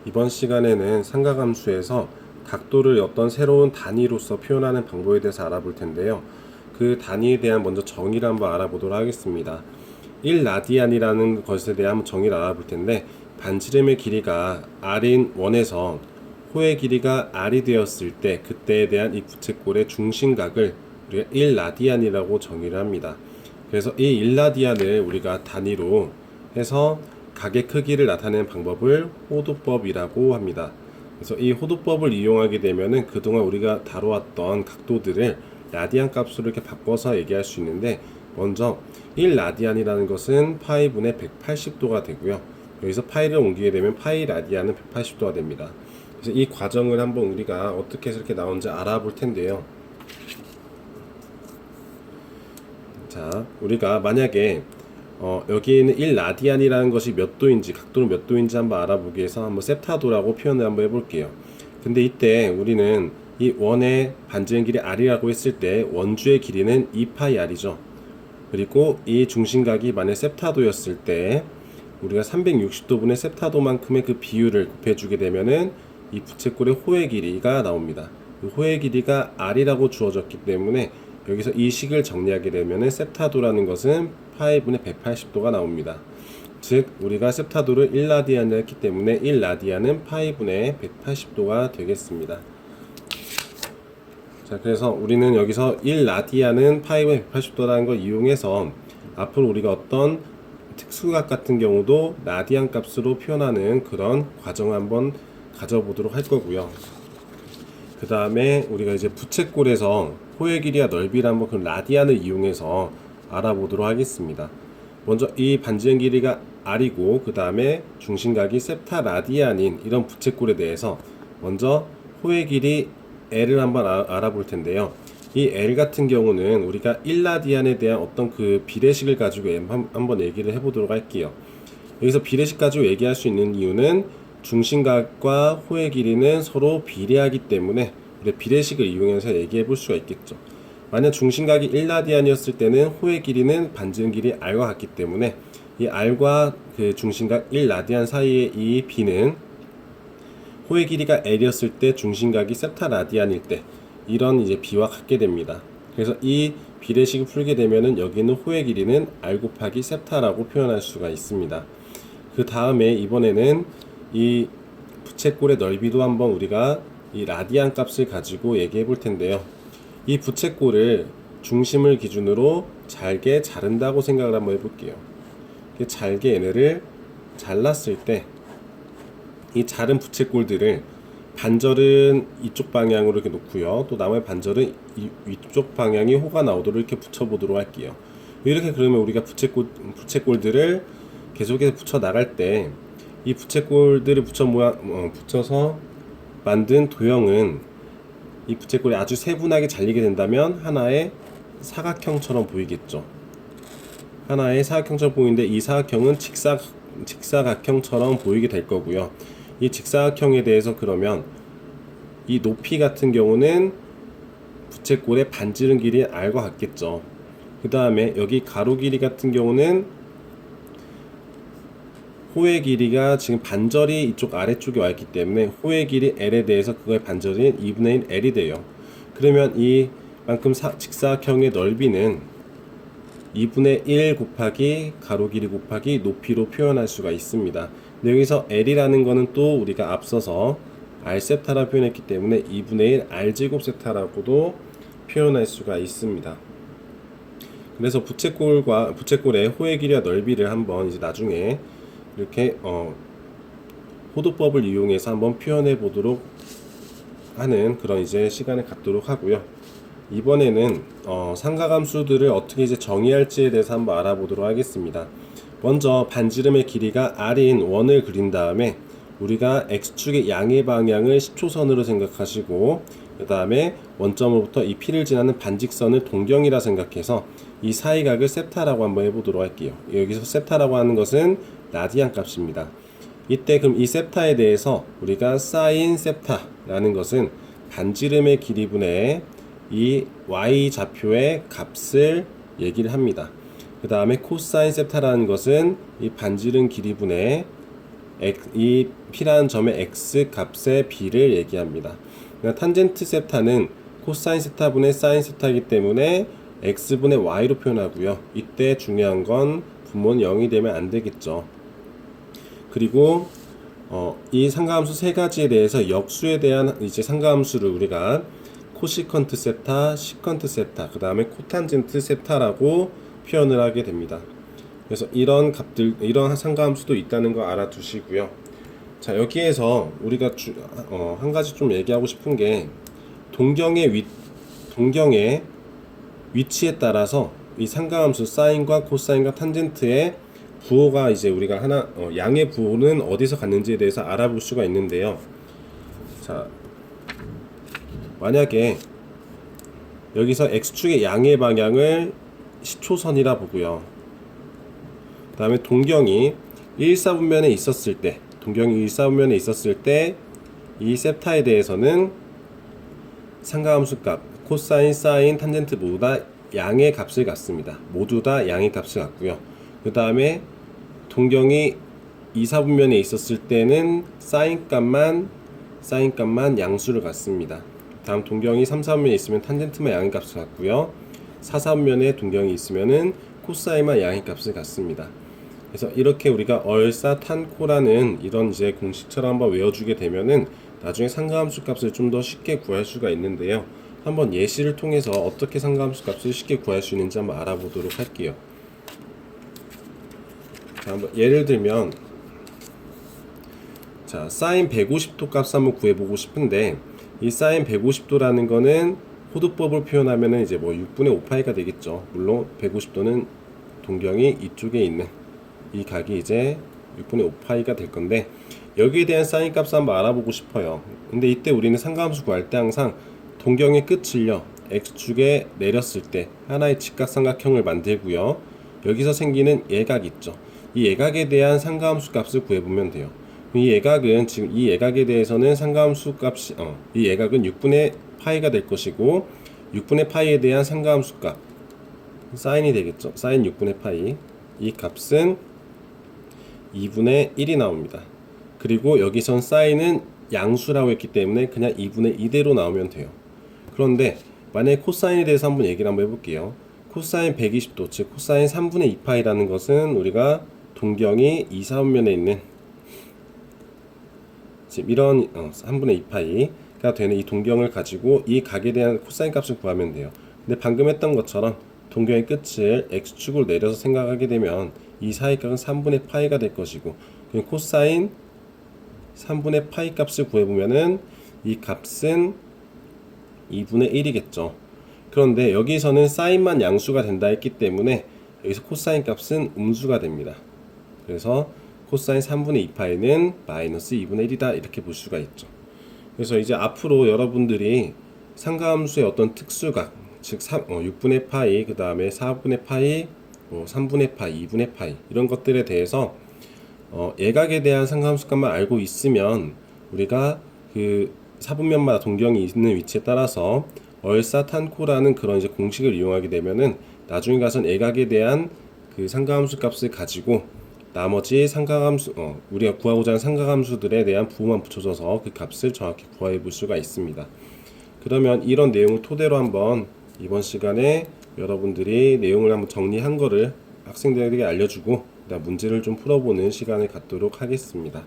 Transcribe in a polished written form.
이번 시간에는 삼각함수에서 각도를 어떤 새로운 단위로서 표현하는 방법에 대해서 알아볼 텐데요. 그 단위에 대한 먼저 정의를 한번 알아보도록 하겠습니다. 1라디안이라는 것에 대한 한번 정의를 알아볼 텐데, 반지름의 길이가 r인 원에서 호의 길이가 r이 되었을 때 그때에 대한 이 부채꼴의 중심각을 우리가 1라디안이라고 정의를 합니다. 그래서 이 1라디안을 우리가 단위로 해서 각의 크기를 나타내는 방법을 호도법이라고 합니다. 그래서 이 호도법을 이용하게 되면은 그동안 우리가 다루었던 각도들을 라디안 값으로 이렇게 바꿔서 얘기할 수 있는데, 먼저 1라디안이라는 것은 파이분의 180도가 되고요. 여기서 파이를 옮기게 되면 파이 라디안은 180도가 됩니다. 그래서 이 과정을 한번 우리가 어떻게 해서 이렇게 나오는지 알아볼 텐데요. 자, 우리가 만약에 여기에는 1라디안이라는 것이 몇 도인지, 각도는 몇 도인지 한번 알아보기 위해서 한번 세타도라고 표현을 한번 해볼게요. 근데 이때 우리는 이 원의 반지름 길이 r이라고 했을 때 원주의 길이는 2파이 r이죠. 그리고 이 중심각이 만약 세타도였을 때 우리가 360도분의 세타도만큼의 그 비율을 곱해주게 되면은 이 부채꼴의 호의 길이가 나옵니다. 그 호의 길이가 r이라고 주어졌기 때문에 여기서 이 식을 정리하게 되면은 세타도라는 것은 파이분의 180도가 나옵니다. 즉 우리가 세타도를 1라디안을 했기 때문에 1라디안은 파이분의 180도가 되겠습니다. 자, 그래서 우리는 여기서 1라디안은 파이분의 180도라는 걸 이용해서 앞으로 우리가 어떤 특수각 같은 경우도 라디안 값으로 표현하는 그런 과정을 한번 가져보도록 할 거고요. 그 다음에 우리가 이제 부채꼴에서 호의 길이와 넓이를 한번 그 라디안을 이용해서 알아보도록 하겠습니다. 먼저 이 반지름 길이가 r이고 그 다음에 중심각이 세타 라디안인 이런 부채꼴에 대해서 먼저 호의 길이 l을 한번 알아볼 텐데요. 이 L 같은 경우는 우리가 1라디안에 대한 어떤 그 비례식을 가지고 한번 얘기를 해보도록 할게요. 여기서 비례식 가지고 얘기할 수 있는 이유는 중심각과 호의 길이는 서로 비례하기 때문에 우리 비례식을 이용해서 얘기해 볼 수가 있겠죠. 만약 중심각이 1라디안이었을 때는 호의 길이는 반지름 길이 r과 같기 때문에 이 r과 그 중심각 1라디안 사이의 이 b는 호의 길이가 l이었을 때 중심각이 세타 라디안일 때 이런 이제 b와 같게 됩니다. 그래서 이 비례식을 풀게 되면은 여기는 호의 길이는 r 곱하기 세타라고 표현할 수가 있습니다. 그 다음에 이번에는 이 부채꼴의 넓이도 한번 우리가 이 라디안 값을 가지고 얘기해 볼 텐데요. 이 부채꼴을 중심을 기준으로 잘게 자른다고 생각을 한번 해볼게요. 잘게 얘네를 잘랐을 때 이 자른 부채꼴들을 반절은 이쪽 방향으로 이렇게 놓고요. 또 나머지 반절은 이쪽 방향이 호가 나오도록 이렇게 붙여보도록 할게요. 이렇게 그러면 우리가 부채꼴들을 계속해서 붙여 나갈 때 이 부채꼴들을 붙여서 만든 도형은 이 부채꼴이 아주 세분하게 잘리게 된다면 하나의 사각형처럼 보이겠죠. 하나의 사각형처럼 보이는데 이 사각형은 직사각형처럼 보이게 될 거고요. 이 직사각형에 대해서 그러면 이 높이 같은 경우는 부채꼴의 반지름 길이 r과 같겠죠. 그 다음에 여기 가로 길이 같은 경우는 호의 길이가 지금 반절이 이쪽 아래쪽에 와 있기 때문에 호의 길이 l에 대해서 그거의 반절인 2분의 1 l이 돼요. 그러면 이만큼 직사각형의 넓이는 2분의 1 곱하기 가로 길이 곱하기 높이로 표현할 수가 있습니다. 근데 여기서 l이라는 거는 또 우리가 앞서서 r 세타라 표현했기 때문에 2분의 1 r 제곱 세타라고도 표현할 수가 있습니다. 그래서 부채꼴의 호의 길이와 넓이를 한번 이제 나중에 이렇게 호도법을 이용해서 한번 표현해 보도록 하는 그런 이제 시간을 갖도록 하고요. 이번에는 삼각함수들을 어떻게 이제 정의할지에 대해서 한번 알아보도록 하겠습니다. 먼저 반지름의 길이가 r인 원을 그린 다음에 우리가 x축의 양의 방향을 10초선으로 생각하시고 그 다음에 원점으로부터 이 P를 지나는 반직선을 동경이라 생각해서 이 사이각을 세타라고 한번 해보도록 할게요. 여기서 세타라고 하는 것은 라디안 값입니다. 이때 그럼 이 세타에 대해서 우리가 사인 세타라는 것은 반지름의 길이분의 이 y 좌표의 값을 얘기를 합니다. 그 다음에 코사인 세타라는 것은 이 반지름 길이분의 이 P라는 점의 X 값의 B를 얘기합니다. 그러니까 탄젠트 세타는 코사인 세타분의 사인 세타이기 때문에 X분의 Y로 표현하고요. 이때 중요한 건 분모는 0이 되면 안 되겠죠. 그리고 이 상가함수 세 가지에 대해서 역수에 대한 이제 상가함수를 우리가 코시컨트 세타, 시컨트 세타, 그 다음에 코탄젠트 세타라고 표현을 하게 됩니다. 그래서 이런 값들, 이런 상가함수도 있다는 거 알아두시고요. 자, 여기에서 우리가 한 가지 좀 얘기하고 싶은 게 동경의 위치에 따라서 이 상가함수 사인과 코사인과 탄젠트의 부호가 이제 우리가 양의 부호는 어디서 갔는지에 대해서 알아볼 수가 있는데요. 자, 만약에 여기서 x축의 양의 방향을 시초선이라 보고요. 그 다음에 동경이 1사분면에 있었을 때 이 세타에 대해서는 상가함수 값 코사인, 사인, 탄젠트 모두 다 양의 값을 갖습니다. 모두 다 양의 값을 갖고요. 그 다음에 동경이 2사분면에 있었을 때는 사인 값만 양수를 갖습니다. 다음 동경이 3사분면에 있으면 탄젠트만 양의 값을 갖고요. 4사분면에 동경이 있으면은 코사인만 양의 값을 갖습니다. 그래서 이렇게 우리가 얼사탄코라는 이런 이제 공식처럼 한번 외워주게 되면은 나중에 상가함수 값을 좀 더 쉽게 구할 수가 있는데요. 한번 예시를 통해서 어떻게 상가함수 값을 쉽게 구할 수 있는지 한번 알아보도록 할게요. 자, 한번 예를 들면 자, 사인 150도 값 한번 구해보고 싶은데 이 사인 150도라는 거는 호두법을 표현하면은 이제 뭐 6분의 5파이가 되겠죠. 물론 150도는 동경이 이쪽에 있는 이 각이 이제 6분의 5파이가 될 건데 여기에 대한 사인 값을 한번 알아보고 싶어요. 근데 이때 우리는 상가함수 구할 때 항상 동경의 끝을요 x축에 내렸을 때 하나의 직각삼각형을 만들고요. 여기서 생기는 예각 있죠. 이 예각에 대한 상가함수 값을 구해보면 돼요. 이 예각은 지금 이 예각에 대해서는 상가함수 값이 이 예각은 6분의 파이가 될 것이고 6분의 파이에 대한 상가함수 값 사인이 되겠죠. 사인 6분의 파이 이 값은 2분의 1이 나옵니다. 그리고 여기선 사인은 양수라고 했기 때문에 그냥 2분의 2대로 나오면 돼요. 그런데 만약에 코사인에 대해서 한번 얘기를 한번 해볼게요. 코사인 120도 즉 코사인 3분의 2파이라는 것은 우리가 동경이 2사분면에 있는 지금 이런 3분의 2파이가 되는 이 동경을 가지고 이 각에 대한 코사인 값을 구하면 돼요. 근데 방금 했던 것처럼 동경의 끝을 x축으로 내려서 생각하게 되면 이 사이각은 3분의 파이가 될 것이고 코사인 3분의 파이 값을 구해보면은 이 값은 2분의 1이겠죠. 그런데 여기서는 사인만 양수가 된다 했기 때문에 여기서 코사인 값은 음수가 됩니다. 그래서 코사인 3분의 2파이는 마이너스 2분의 1이다 이렇게 볼 수가 있죠. 그래서 이제 앞으로 여러분들이 상가함수의 어떤 특수각 즉 6분의 파이 그 다음에 4분의 파이 3분의 파이 2분의 파이 이런 것들에 대해서 예각에 대한 상가함수 값만 알고 있으면 우리가 그 사분면마다 동경이 있는 위치에 따라서 얼사탄코라는 그런 이제 공식을 이용하게 되면은 나중에 가서는 예각에 대한 그 상가함수 값을 가지고 나머지 상가함수 우리가 구하고자 하는 상가함수들에 대한 부호만 붙여줘서 그 값을 정확히 구해 볼 수가 있습니다. 그러면 이런 내용을 토대로 한번 이번 시간에 여러분들이 내용을 한번 정리한 거를 학생들에게 알려주고 문제를 좀 풀어보는 시간을 갖도록 하겠습니다.